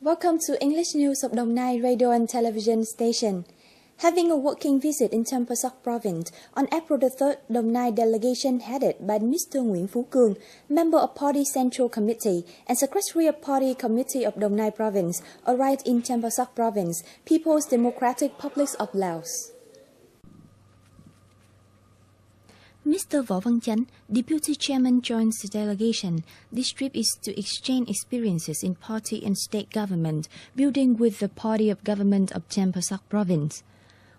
Welcome to English News of Đồng Nai Radio and Television Station. Having a working visit in Champasak Province, on April the 3rd, Đồng Nai delegation headed by Mr. Nguyễn Phú Cường, member of Party Central Committee and Secretary of Party Committee of Đồng Nai Province, arrived in Champasak Province, People's Democratic Republic of Laos. Mr. Võ Văn Chánh, Deputy Chairman, joins the delegation. This trip is to exchange experiences in party and state government, building with the Party of Government of Champasak Province.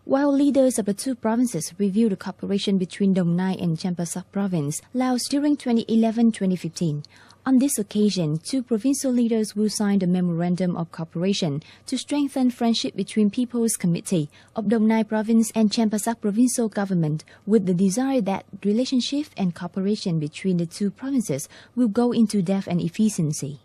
While leaders of the two provinces review the cooperation between Đồng Nai and Champasak Province, Laos during 2011-2015. On this occasion, two provincial leaders will sign the Memorandum of Cooperation to strengthen friendship between People's Committee of Đồng Nai Province and Champasak Provincial Government, with the desire that relationship and cooperation between the two provinces will go into depth and efficiency.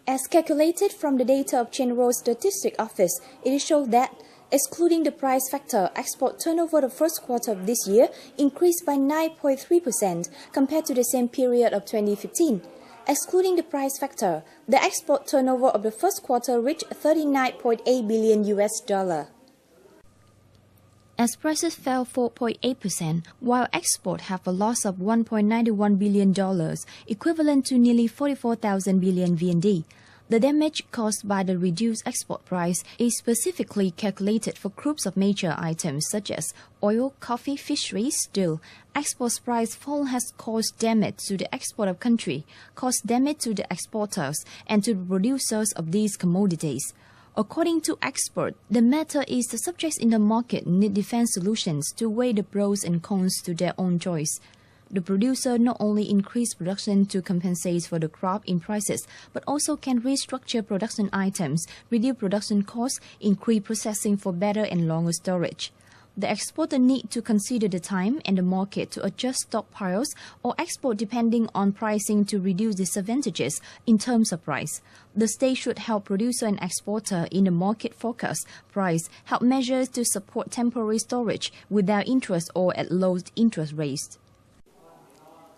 As calculated from the data of General Statistics Office, it shows that, excluding the price factor, export turnover the first quarter of this year increased by 9.3% compared to the same period of 2015. Excluding the price factor, the export turnover of the first quarter reached $39.8 billion. As prices fell 4.8%, while exports have a loss of $1.91 billion, equivalent to nearly 44,000 billion VND. The damage caused by the reduced export price is specifically calculated for groups of major items such as oil, coffee, fisheries, steel. Export price fall has caused damage to the export of country, caused damage to the exporters and to the producers of these commodities. According to experts, the matter is the subjects in the market need defense solutions to weigh the pros and cons to their own choice. The producer not only increase production to compensate for the drop in prices, but also can restructure production items, reduce production costs, increase processing for better and longer storage. The exporter need to consider the time and the market to adjust stockpiles or export depending on pricing to reduce disadvantages in terms of price. The state should help producer and exporter in the market forecast price, help measures to support temporary storage without interest or at low interest rates.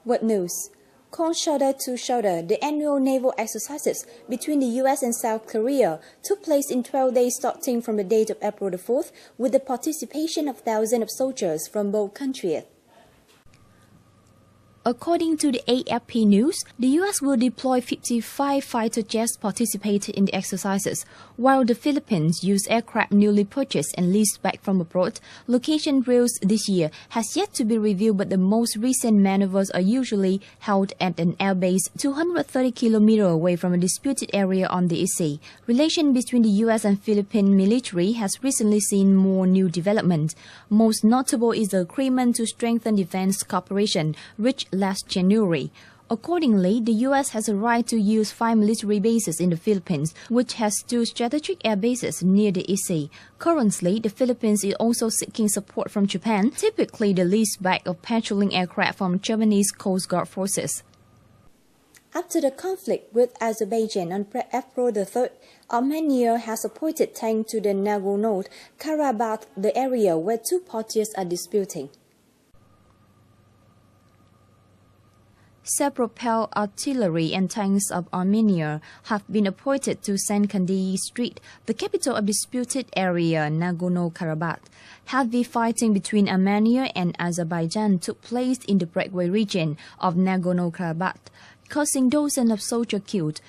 What news? Cold shoulder to shoulder, the annual naval exercises between the U.S. and South Korea took place in 12 days starting from the date of April the 4th, with the participation of thousands of soldiers from both countries. According to the AFP News, the U.S. will deploy 55 fighter jets participating in the exercises, while the Philippines use aircraft newly purchased and leased back from abroad. Location drills this year has yet to be reviewed, but the most recent maneuvers are usually held at an airbase 230 kilometers away from a disputed area on the East Sea. Relations between the U.S. and Philippine military has recently seen more new development. Most notable is the agreement to strengthen defense cooperation, reached last January. Accordingly, the U.S. has a right to use 5 military bases in the Philippines, which has 2 strategic air bases near the East Sea. Currently, the Philippines is also seeking support from Japan, typically the leaseback of patrolling aircraft from Japanese Coast Guard forces. After the conflict with Azerbaijan on April the 3rd, Armenia has appointed tanks to the Nagorno-Karabakh, the area where two parties are disputing. Self-propelled artillery and tanks of Armenia have been appointed to Sankandar Street, the capital of disputed area Nagorno-Karabakh. Heavy fighting between Armenia and Azerbaijan took place in the breakaway region of Nagorno-Karabakh, causing dozens of soldiers killed,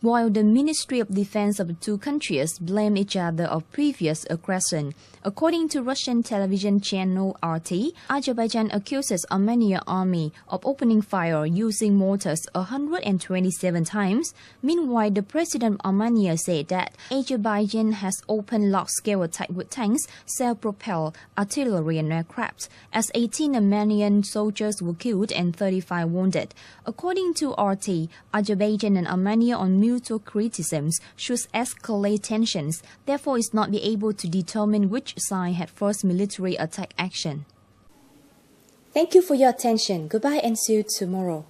while the Ministry of Defense of the two countries blame each other of previous aggression. According to Russian television channel RT, Azerbaijan accuses Armenian army of opening fire using mortars 127 times. Meanwhile, the president of Armenia said that Azerbaijan has opened large-scale attack with tanks, self-propelled artillery and aircraft, as 18 Armenian soldiers were killed and 35 wounded. According to RT, Azerbaijan and Armenia on mutual criticisms should escalate tensions, therefore is not be able to determine which side had first military attack action. Thank you for your attention. Goodbye and see you tomorrow.